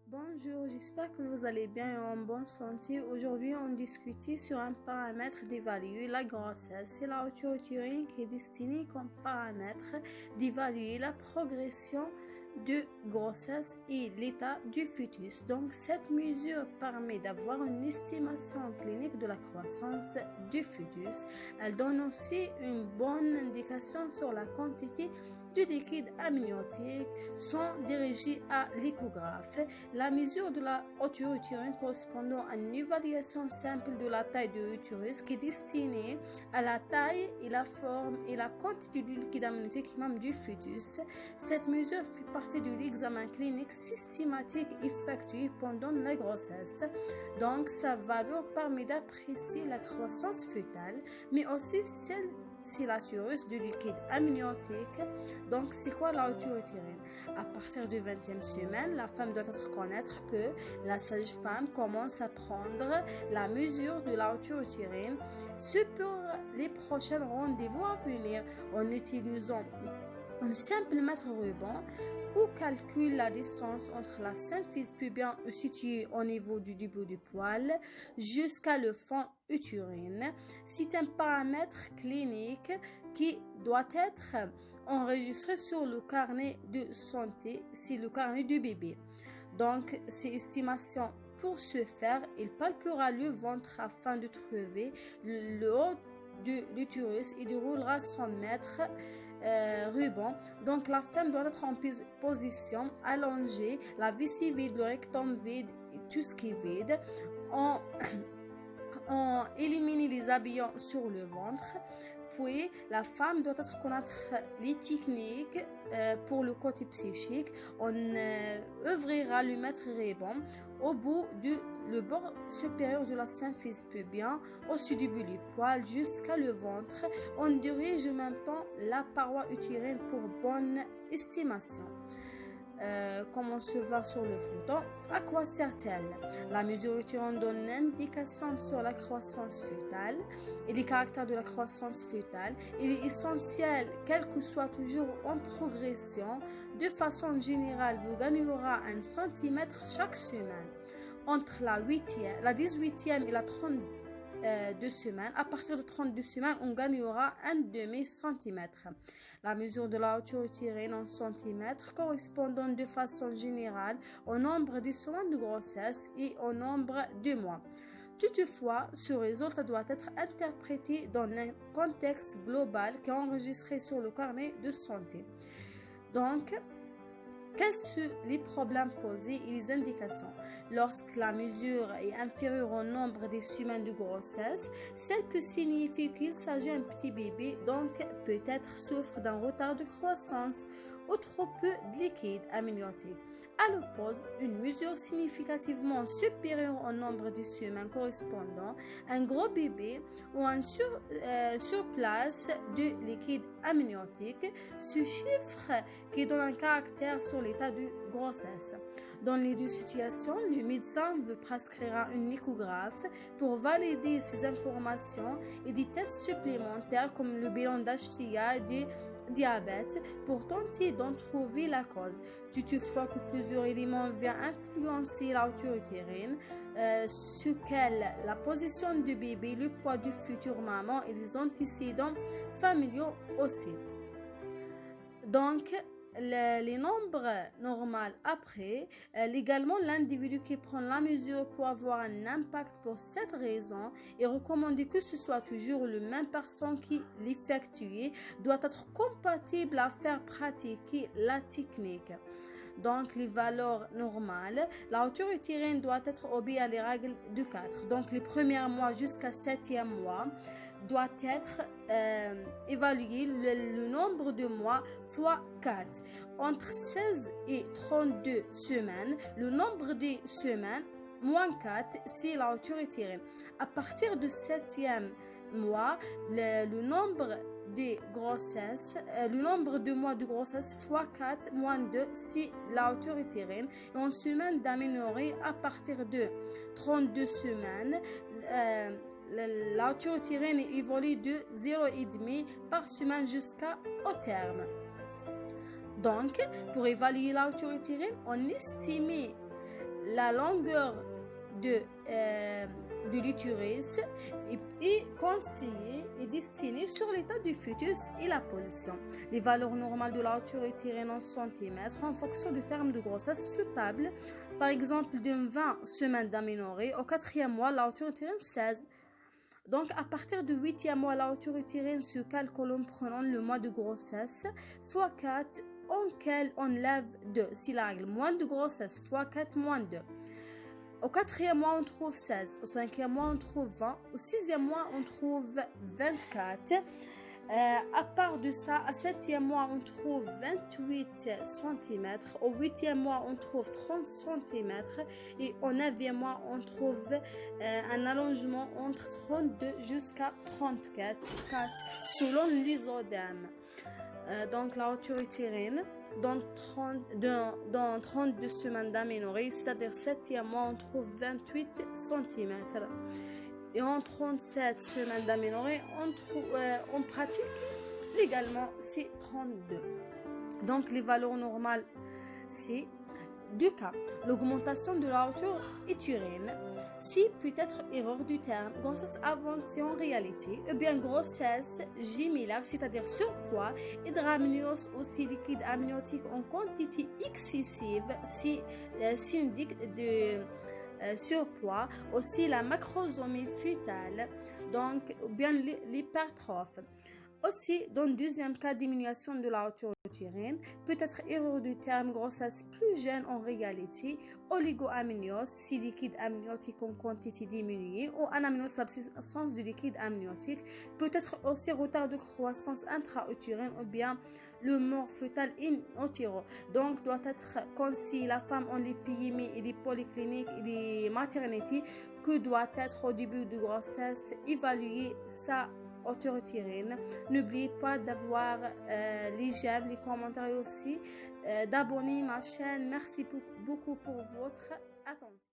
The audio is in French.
Bonjour, j'espère que vous allez bien et en bonne santé. Aujourd'hui, on discute sur un paramètre d'évaluer la grossesse. C'est la hauteur utérine qui est destinée comme paramètre d'évaluer la progression de grossesse et l'état du fœtus. Donc, cette mesure permet d'avoir une estimation clinique de la croissance du fœtus. Elle donne aussi une bonne indication sur la quantité du liquide amniotique sont dirigés à l'échographe. La mesure de la hauteur utérine correspondant à une évaluation simple de la taille de l'utérus qui est destinée à la taille et la forme et la quantité du liquide amniotique même du fœtus. Cette mesure fait partie de l'examen clinique systématique effectué pendant la grossesse. Donc, sa valeur permet d'apprécier la croissance fœtale, mais aussi celle c'est l'utérus du liquide amniotique. Donc, c'est quoi la hauteur utérine? À partir de 20e semaine, la femme doit connaître que la sage-femme commence à prendre la mesure de la hauteur utérine. C'est pour les prochains rendez-vous à venir en utilisant un simple mètre ruban ou calcule la distance entre la symphyse pubienne située au niveau du début du poil jusqu'à le fond utérine. C'est un paramètre clinique qui doit être enregistré sur le carnet de santé, c'est le carnet du bébé. Donc, ces estimations pour ce faire, il palpera le ventre afin de trouver le haut de l'utérus et déroulera son mètre ruban. Donc la femme doit être en position allongée, la vessie vide, le rectum vide et tout ce qui est vide. On élimine les habillants sur le ventre. Puis, la femme doit connaître les techniques pour le côté psychique. On ouvrira le mètre ruban au bout du le bord supérieur de la symphyse pubienne, au-dessus du poil jusqu'à le ventre. On dirige en même temps la paroi utérine pour bonne estimation. Comme on se voit sur le photo, à quoi sert-elle? La mesure utérine donne une indication sur la croissance fœtale et les caractères de la croissance fœtale. Il est essentiel, quel que soit toujours en progression, de façon générale, vous gagnerez 1 centimètre chaque semaine. Entre la 18e et la 32 semaines. À partir de 32 semaines, on gagnera 1 demi-centimètre. La mesure de la hauteur utérine en centimètres correspondant de façon générale au nombre de semaines de grossesse et au nombre de mois. Toutefois, ce résultat doit être interprété dans un contexte global qui est enregistré sur le carnet de santé. Donc, quels sont les problèmes posés et les indications? Lorsque la mesure est inférieure au nombre de semaines de grossesse, cela peut signifier qu'il s'agit d'un petit bébé, donc peut-être souffre d'un retard de croissance ou trop peu de liquide amniotique. À l'opposé, une mesure significativement supérieure au nombre de semaines correspondant à un gros bébé ou un surplace de liquide amniotique, ce chiffre qui donne un caractère sur l'état de grossesse. Dans les deux situations, le médecin vous prescrira une échographe pour valider ces informations et des tests supplémentaires comme le bilan d'HTA et du diabète pour tenter d'en trouver la cause. Toutefois que plusieurs éléments viennent influencer la hauteur utérine, la position du bébé, le poids du futur maman et les antécédents familiaux aussi. Donc, les nombres normaux après, légalement l'individu qui prend la mesure peut avoir un impact pour cette raison et recommander que ce soit toujours le même personne qui l'effectue doit être compatible à faire pratiquer la technique. Donc, les valeurs normales, la hauteur utérine doit être obéie à les règles de 4. Donc, les premiers mois jusqu'à 7e mois doit être évalué le nombre de mois fois 4. Entre 16 et 32 semaines, le nombre de semaines moins 4, c'est la hauteur utérine. À partir du 7e mois, le nombre de grossesse, le nombre de mois de grossesse fois 4 moins 2, c'est la hauteur utérine. Et en semaine d'aménorrhée, à partir de 32 semaines, la hauteur utérine évolue de 0,5 par semaine jusqu'au terme. Donc, pour évaluer la hauteur utérine, on estime la longueur de l'utérus est conseillée et destinée sur l'état du fœtus et la position. Les valeurs normales de la hauteur utérine en centimètres en fonction du terme de grossesse souhaitable. Par exemple, de 20 semaines d'aménorrhée au 4e mois, la hauteur utérine 16. Donc, à partir du 8e mois, la hauteur utérine se calcule en prenant le mois de grossesse fois 4 auquel on lève 2. Si la règle moins de grossesse fois 4 moins 2. Au 4e mois, on trouve 16. Au 5e mois, on trouve 20. Au 6e mois, on trouve 24. À part de ça, à 7e mois, on trouve 28 cm. Au 8e mois, on trouve 30 cm. Et au 9e mois, on trouve un allongement entre 32 jusqu'à 34 selon l'isodème. Donc la hauteur utérine dans 32 semaines d'aménorrhée, c'est-à-dire 7e mois, on trouve 28 cm. Et en 37 semaines d'aménorrhée, on pratique légalement, c'est 32. Donc les valeurs normales, c'est 2 cas. L'augmentation de la hauteur utérine, si peut être erreur du terme, grossesse avancée en réalité, ou bien grossesse gémellaire, c'est-à-dire surpoids, hydramnios aussi liquide amniotique en quantité excessive, si syndic de surpoids, aussi la macrosomie fœtale, donc ou bien l'hypertrophe. Aussi, dans le deuxième cas, diminution de la hauteur utérine, peut-être erreur du terme grossesse plus jeune en réalité, oligoamnios, si liquide amniotique en quantité diminuée, ou anamnios, l'absence de liquide amniotique, peut-être aussi retard de croissance intra-utérine ou bien le mort fœtal in utero. Donc, doit être conseillé la femme en l'épidémie et les polycliniques et les maternités que doit être au début de grossesse évaluer sa hauteur utérine. N'oubliez pas d'avoir les j'aime, les commentaires aussi, d'abonner ma chaîne. Merci beaucoup pour votre attention.